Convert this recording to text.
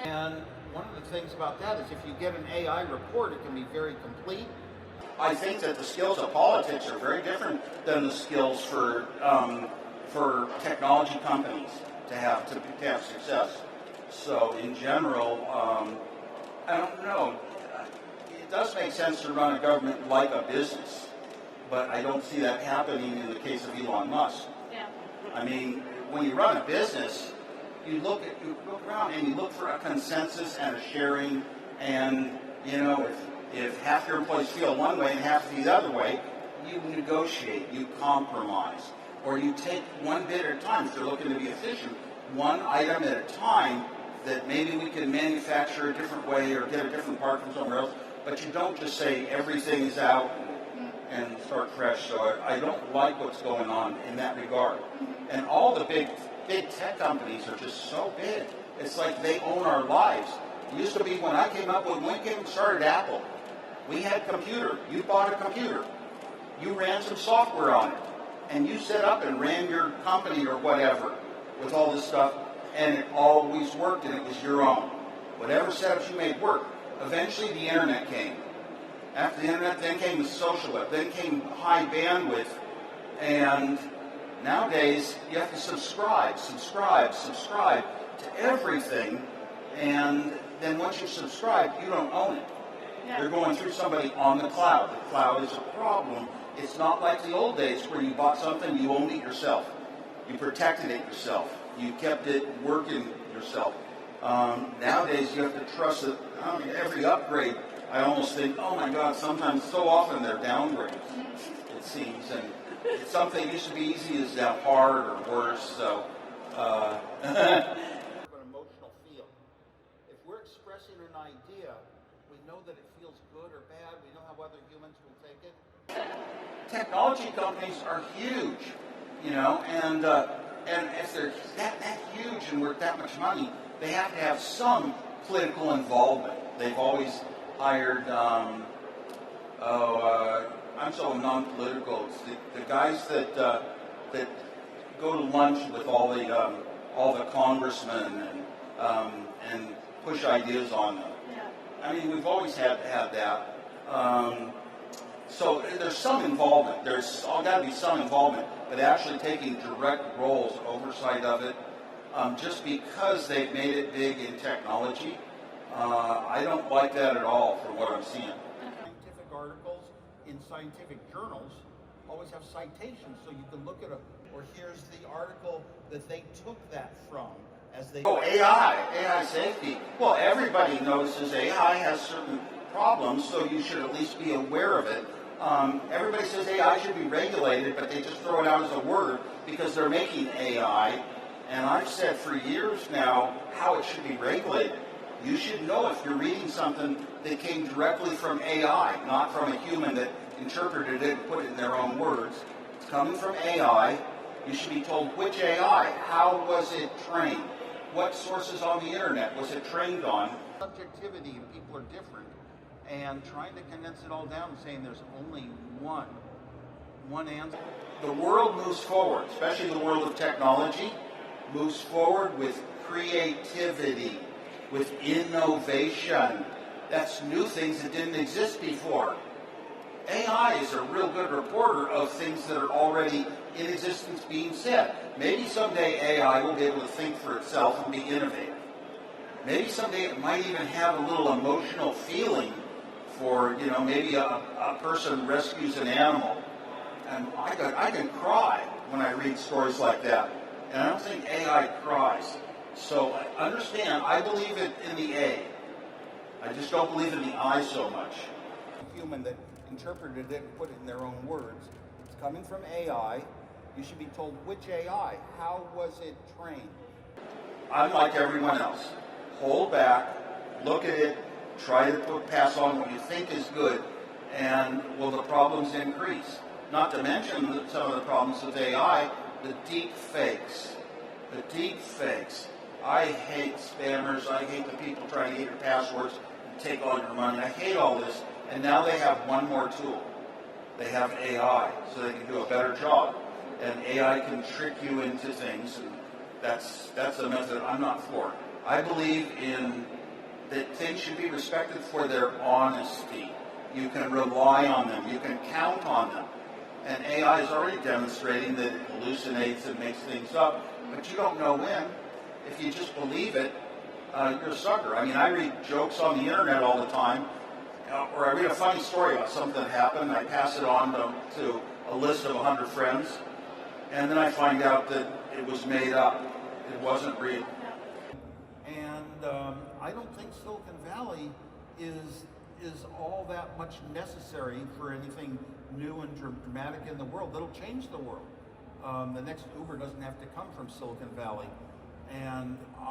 And one of the things about that is if you get an AI report, it can be very complete. I think that the skills of politics are very different than the skills for technology companies to have success. So in general, I don't know. It does make sense to run a government like a business, but I don't see that happening in the case of Elon Musk. Yeah. I mean, when you run a business, you look around and you look for a consensus and a sharing, and if half your employees feel one way and half the other way, you negotiate, you compromise, or you take one bit at a time if they're looking to be efficient, one item at a time that maybe we can manufacture a different way or get a different part from somewhere else, but you don't just say everything is out and start fresh. So I don't like what's going on in that regard. And all the big tech companies are just so big. It's like they own our lives. It used to be when we came and started Apple, we had computer. You bought a computer. You ran some software on it. And you set up and ran your company or whatever with all this stuff, and it always worked, and it was your own. Whatever setups you made worked. Eventually the internet came. After the internet, then came the social web, then came high bandwidth, and nowadays you have to subscribe to everything, and then once you subscribe, you don't own it. Yeah. You're going through somebody on the cloud. The cloud is a problem. It's not like the old days where you bought something, you owned it yourself. You protected it yourself. You kept it working yourself. Nowadays, you have to trust it. I mean, every upgrade, I almost think, oh my God, sometimes, so often they're downgrades, it seems. And it's something that used to be easy is now hard or worse. So, an emotional feel. If we're expressing an idea, we know that it feels good or bad. We know how other humans will take it. Technology companies are huge, and if they're that huge and worth that much money, they have to have some political involvement. They've always hired, I'm so non-political. It's the guys that go to lunch with all the congressmen and push ideas on them. Yeah. I mean, we've always had that. So there's some involvement. There's got to be some involvement, but actually taking direct roles, oversight of it, just because they've made it big in technology, I don't like that at all from what I'm seeing. Scientific articles in scientific journals always have citations, so you can look at or here's the article that they took that from. AI safety. Well, everybody notices AI has certain problems, so you should at least be aware of it. Everybody says AI should be regulated, but they just throw it out as a word because they're making AI. And I've said for years now how it should be regulated. You should know if you're reading something that came directly from AI, not from a human that interpreted it and put it in their own words. It's coming from AI. You should be told which AI, how was it trained, what sources on the internet was it trained on. Subjectivity and people are different, and trying to condense it all down and saying there's only one answer. The world moves forward, especially the world of technology, moves forward with creativity, with innovation. That's new things that didn't exist before. AI is a real good reporter of things that are already in existence being said. Maybe someday AI will be able to think for itself and be innovative. Maybe someday it might even have a little emotional feeling for, maybe a person rescues an animal. And I can cry when I read stories like that. And I don't think AI cries. So understand, I believe in the A. I just don't believe in the I so much. Human that interpreted it and put it in their own words. It's coming from AI. You should be told which AI. How was it trained? I'm like everyone else. Hold back, look at it, try to pass on what you think is good, and will the problems increase? Not to mention some of the problems with AI, the deep fakes. The deep fakes. I hate spammers. I hate the people trying to get your passwords and take all your money. I hate all this. And now they have one more tool. They have AI, so they can do a better job. And AI can trick you into things, and that's a method I'm not for. I believe that things should be respected for their honesty. You can rely on them. You can count on them. And AI is already demonstrating that it hallucinates and makes things up, but you don't know when. If you just believe it, you're a sucker. I mean, I read jokes on the internet all the time, or I read a funny story about something that happened, and I pass it on to a list of 100 friends, and then I find out that it was made up. It wasn't real. And I don't think Silicon Valley is all that much necessary for anything new and dramatic in the world. That'll change the world. The next Uber doesn't have to come from Silicon Valley. And